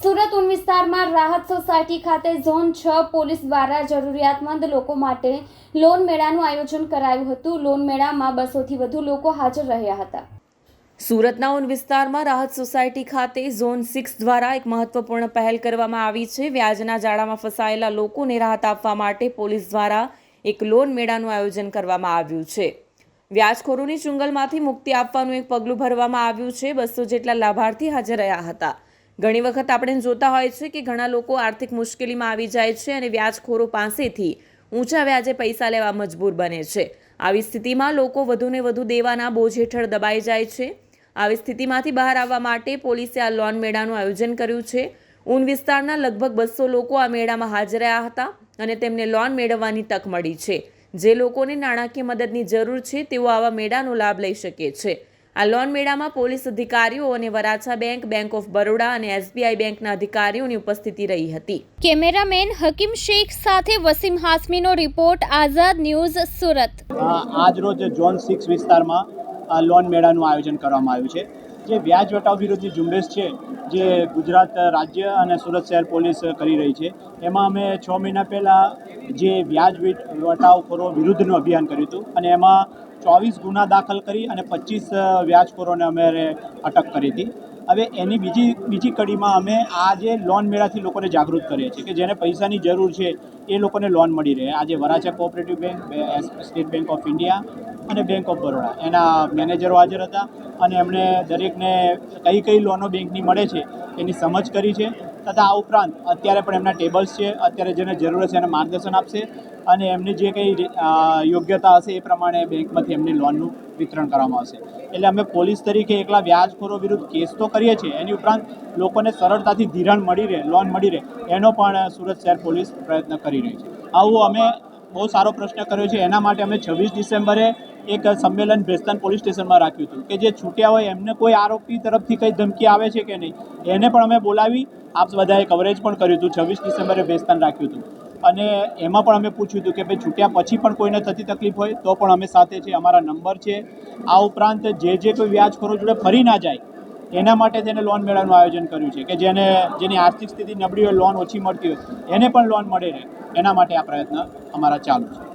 સુરત ઉન વિસ્તારમાં રાહત સોસાયટી ખાતે ઝોન 6 પોલીસ દ્વારા જરૂરિયાતમંદ લોકો માટે લોન મેળાનું આયોજન કરાયું હતું। લોન મેળામાં 200થી વધુ લોકો હાજર રહ્યા હતા। સુરતના ઉન વિસ્તારમાં રાહત સોસાયટી ખાતે ઝોન 6 દ્વારા એક મહત્વપૂર્ણ પહેલ કરવામાં આવી છે। વ્યાજના જાળામાં ફસાયેલા લોકોને રાહત આપવા માટે પોલીસ દ્વારા એક લોન મેળાનું આયોજન કરવામાં આવ્યું છે। વ્યાજખોરોની ચુંગલમાંથી મુક્તિ આપવાનું એક પગલું ભરવામાં આવ્યું છે। 200 જેટલા લાભાર્થી હાજર રહ્યા હતા। ઘણી વખત આપણે જોતા હોય છે કે ઘણા લોકો આર્થિક મુશ્કેલીમાં આવી જાય છે અને વ્યાજખોરો પાસેથી ઊંચા વ્યાજે પૈસા લેવા મજબૂર બને છે। આવી સ્થિતિમાં લોકો વધુને વધુ દેવાના બોજ હેઠળ દબાઈ જાય છે। આવી સ્થિતિમાંથી બહાર આવવા માટે પોલીસે આ લોન મેળાનું આયોજન કર્યું છે। ઉન વિસ્તારના લગભગ 200 લોકો આ મેળામાં હાજર રહ્યા હતા અને તેમને લોન મેળવવાની તક મળી છે। જે લોકોને નાણાકીય મદદની જરૂર છે તેઓ આવા મેળાનો લાભ લઈ શકે છે। આ લોન મેળામાં પોલીસ અધિકારીઓ અને Varachha bank, bank of Baroda અને SBI બેંકના અધિકારીઓની ઉપસ્થિતિ રહી હતી। કેમેરામેન હકીમ શેખ સાથે વસીમ હાસમીનો રિપોર્ટ, આઝાદ ન્યૂઝ, સુરત। આજ રોજ ઝોન 6 વિસ્તારમાં લોન મેળાનું આયોજન કરવામાં આવ્યું છે। જે વ્યાજ વટાવ વિરોધી ઝુંબેશ છે જે ગુજરાત રાજ્ય અને સુરત શહેર પોલીસ કરી રહી છે, એમાં અમે 6 મહિના પહેલાં જે વ્યાજ વટાવખોરો વિરુદ્ધનું અભિયાન કર્યું હતું અને એમાં 24 ગુના દાખલ કરી અને 25 વ્યાજખોરોને અમે અટક કરી હતી। હવે એની બીજી કડીમાં અમે આ જે લોન મેળાથી લોકોને જાગૃત કરીએ છીએ કે જેને પૈસાની જરૂર છે એ લોકોને લોન મળી રહે। આજે Varachha cooperative bank, state bank of India અને બેંક ઓફ બરોડા એના મેનેજરો હાજર હતા અને એમણે દરેકને કઈ લોનો બેંકની મળે છે એની સમજ કરી છે તથા આ ઉપરાંત અત્યારે પણ એમના ટેબલ્સ છે, અત્યારે જેને જરૂર છે એને માર્ગદર્શન આપશે અને એમની જે કંઈ યોગ્યતા હશે એ પ્રમાણે બેંકમાંથી એમની લોનનું વિતરણ કરવામાં આવશે। એટલે અમે પોલીસ તરીકે એકલા વ્યાજખોરો વિરુદ્ધ કેસ તો કરીએ છીએ, એની ઉપરાંત લોકોને સરળતાથી ધિરાણ મળી રહે, લોન મળી રહે એનો પણ સુરત શહેર પોલીસ પ્રયત્ન કરી રહી છે। આવું અમે બહુ સારો પ્રશ્ન કર્યો છે, એના માટે અમે 26 ડિસેમ્બરે એક સંમેલન ભેસ્તાન પોલીસ સ્ટેશનમાં રાખ્યું હતું કે જે છૂટ્યા હોય એમને કોઈ આરોપી તરફથી કંઈ ધમકી આવે છે કે નહીં એને પણ અમે બોલાવી આપ બધાએ કવરેજ પણ કર્યું હતું। 26 ડિસેમ્બરે ભેસ્તાન રાખ્યું હતું અને એમાં પણ અમે પૂછ્યું હતું કે ભાઈ છૂટ્યા પછી પણ કોઈને થતી તકલીફ હોય તો પણ અમે સાથે છે, અમારા નંબર છે। આ ઉપરાંત જે કોઈ વ્યાજખોરો જોડે ફરી ના જાય એના માટે તેને લોન મેળાનું આયોજન કર્યું છે કે જેની આર્થિક સ્થિતિ નબળી હોય, લોન ઓછી મળતી હોય એને પણ લોન મળે રહે, એના માટે આ પ્રયત્ન અમારા ચાલુ છે।